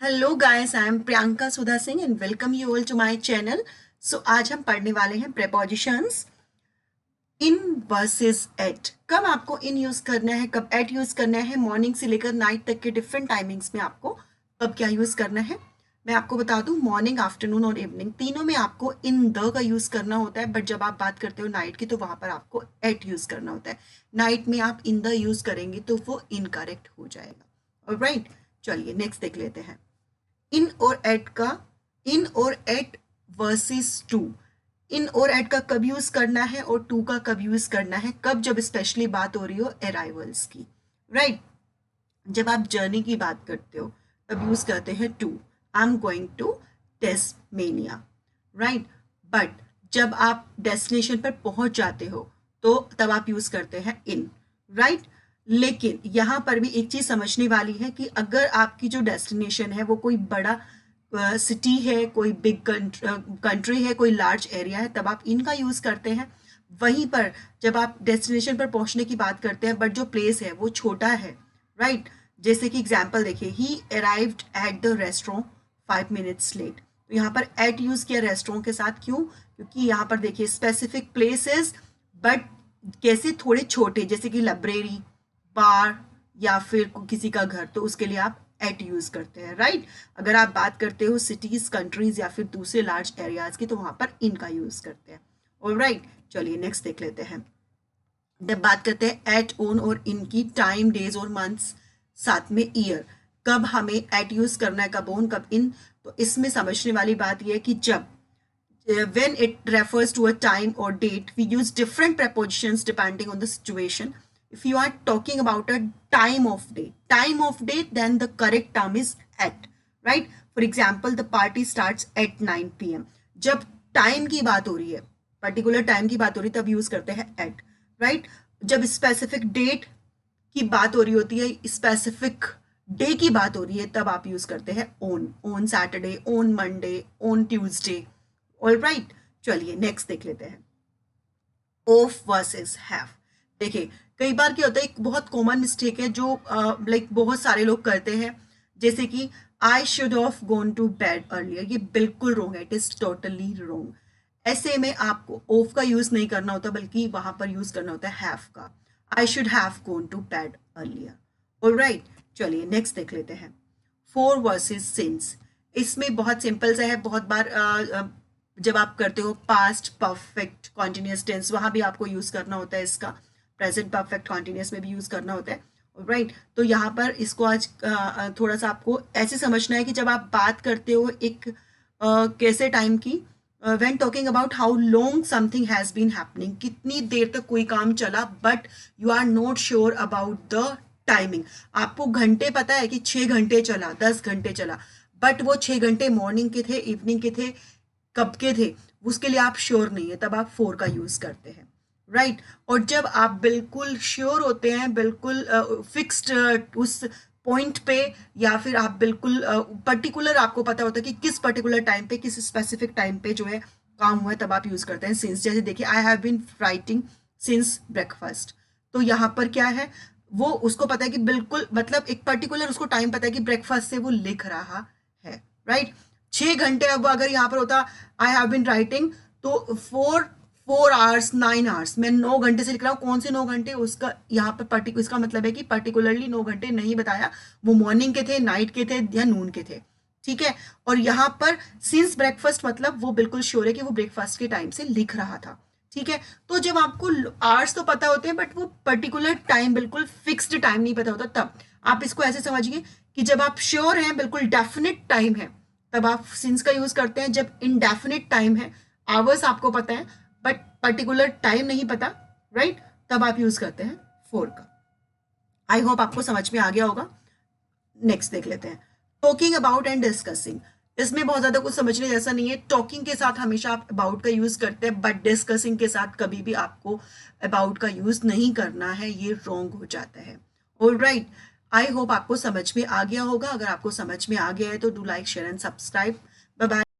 Hello guys, I am Priyanka Sudha Singh and welcome you all to my channel. So आज हम पढ़ने वाले हैं प्रेपोजिशंस इन वर्सेस एट। कब आपको इन यूज करना है, कब एट यूज करना है, मॉर्निंग से लेकर नाइट तक के डिफरेंट टाइमिंग्स में आपको कब क्या यूज करना है। मैं आपको बता दूं, मॉर्निंग, आफ्टरनून और इवनिंग तीनों में आपको इन द का यूज करना होता है, बट जब आप बात करते हो नाइट की तो वहां पर आपको एट यूज करना होता है। नाइट में आप इन द यूज करेंगे तो वो इनकरेक्ट हो जाएगा। ऑलराइट, चलिए नेक्स्ट देख लेते हैं। इन और एट का, इन और एट वर्सेस टू। इन और एट का कब यूज करना है और टू का कब यूज करना है, कब, जब स्पेशली बात हो रही हो अराइवल्स की। राइट, जब आप जर्नी की बात करते हो तब यूज करते हैं to. I am going to Tasmania. Right, but जब आप डेस्टिनेशन पर पहुंच जाते हो तो तब आप यूज करते हैं इन। राइट, लेकिन यहाँ पर भी एक चीज समझने वाली है कि अगर आपकी जो डेस्टिनेशन है वो कोई बड़ा सिटी है, कोई बिग कंट्री है, कोई लार्ज एरिया है, तब आप इनका यूज करते हैं। वहीं पर जब आप डेस्टिनेशन पर पहुंचने की बात करते हैं बट जो प्लेस है वो छोटा है, राइट, जैसे कि एग्जाम्पल देखिए, he arrived at the restaurant 5 minutes late. तो यहाँ पर एट यूज किया रेस्टोरेंट के साथ, क्यों? क्योंकि यहाँ पर देखिए स्पेसिफिक प्लेसेस, बट कैसे थोड़े छोटे, जैसे कि लाइब्रेरी, बार या फिर किसी का घर, तो उसके लिए आप एट यूज करते हैं। राइट, अगर आप बात करते हो सिटीज, कंट्रीज या फिर दूसरे लार्ज एरियाज की तो वहां पर इनका यूज करते हैं। ऑलराइट, चलिए नेक्स्ट देख लेते हैं। जब बात करते हैं एट, ओन और इनकी, टाइम, डेज और मंथ्स, साथ में ईयर, कब हमें एट यूज करना है, कब ओन कब इन, तो इसमें समझने वाली बात यह है कि जब when it refers to a time or date, we use different prepositions depending on the situation. If you are talking about a time of day, then the correct term is at. Right, for example, the party starts at 9 p.m. जब time की बात हो रही है, particular time की बात हो रही है, तब यूज करते हैं एट। राइट, जब स्पेसिफिक डेट की बात हो रही होती है, स्पेसिफिक डे की बात हो रही है, तब आप यूज करते हैं on. On Saturday, on Monday, on Tuesday. All right, चलिए नेक्स्ट देख लेते हैं। Of versus have. देखिए, कई बार क्या होता है, एक बहुत कॉमन मिस्टेक है जो लाइक बहुत सारे लोग करते हैं, जैसे कि I should of gone to bed earlier. ये बिल्कुल रॉन्ग है, इट इज टोटली रॉन्ग। ऐसे में आपको ऑफ का यूज नहीं करना होता, बल्कि वहां पर यूज करना होता है हैव का। I should have gone to bed earlier. Alright, चलिए नेक्स्ट देख लेते हैं। For versus since. इसमें बहुत सिंपल सा है, बहुत बार जब आप करते हो पास्ट परफेक्ट कॉन्टिन्यूस टेंस, वहां भी आपको यूज करना होता है इसका। प्रेजेंट परफेक्ट कॉन्टिन्यूस में भी यूज करना होता है। राइट, तो यहाँ पर इसको आज थोड़ा सा आपको ऐसे समझना है कि जब आप बात करते हो एक कैसे टाइम की, when talking about how long something has been happening, कितनी देर तक कोई काम चला, but you are not sure about the timing. आपको घंटे पता है कि 6 घंटे चला, 10 घंटे चला, बट वो 6 घंटे मॉर्निंग के थे, इवनिंग के थे, कब के थे, उसके लिए आप श्योर नहीं है, तब आप फोर का यूज करते हैं। राइट, और जब आप बिल्कुल श्योर होते हैं, बिल्कुल फिक्स्ड उस पॉइंट पे, या फिर आप बिल्कुल पर्टिकुलर आपको पता होता है कि किस पर्टिकुलर टाइम पे, किस स्पेसिफिक टाइम पे जो है काम हुआ है, तब आप यूज करते हैं सिंस। जैसे देखिए, I have been writing since breakfast. तो यहाँ पर क्या है, वो उसको पता है कि बिल्कुल, मतलब एक पर्टिकुलर उसको टाइम पता है कि ब्रेकफास्ट से वो लिख रहा है। राइट, 6 घंटे, अब अगर यहाँ पर होता आई हैव बीन राइटिंग, तो 4 आवर्स 9 आवर्स, मैं 9 घंटे से लिख रहा हूँ। कौन से 9 घंटे, उसका यहाँ पर पर्टिकुलर, इसका मतलब है कि पर्टिकुलरली 9 घंटे नहीं बताया, वो मॉर्निंग के थे, नाइट के थे या नून के थे। ठीक है, और यहाँ पर सिंस ब्रेकफास्ट मतलब वो बिल्कुल श्योर है कि वो ब्रेकफास्ट के टाइम से लिख रहा था। ठीक है, तो जब आपको आवर्स तो पता होते हैं बट वो पर्टिकुलर टाइम, बिल्कुल फिक्स्ड टाइम नहीं पता होता, तब आप इसको ऐसे समझिए कि जब आप श्योर हैं, बिल्कुल डेफिनेट टाइम है, तब आप सिंस का यूज करते हैं। जब इनडेफिनेट टाइम है, आवर्स आपको पता है बट पर्टिकुलर टाइम नहीं पता, राइट, तब आप यूज करते हैं फोर का। आई होप आपको समझ में आ गया होगा। नेक्स्ट देख लेते हैं। Talking about and discussing. इसमें बहुत ज्यादा कुछ समझने जैसा नहीं है। टॉकिंग के साथ हमेशा आप अबाउट का यूज करते हैं, बट डिस्कसिंग के साथ कभी भी आपको अबाउट का यूज नहीं करना है, ये रॉन्ग हो जाता है। ऑलराइट, आई होप आपको समझ में आ गया होगा। अगर आपको समझ में आ गया है तो do like, share and subscribe. Bye bye.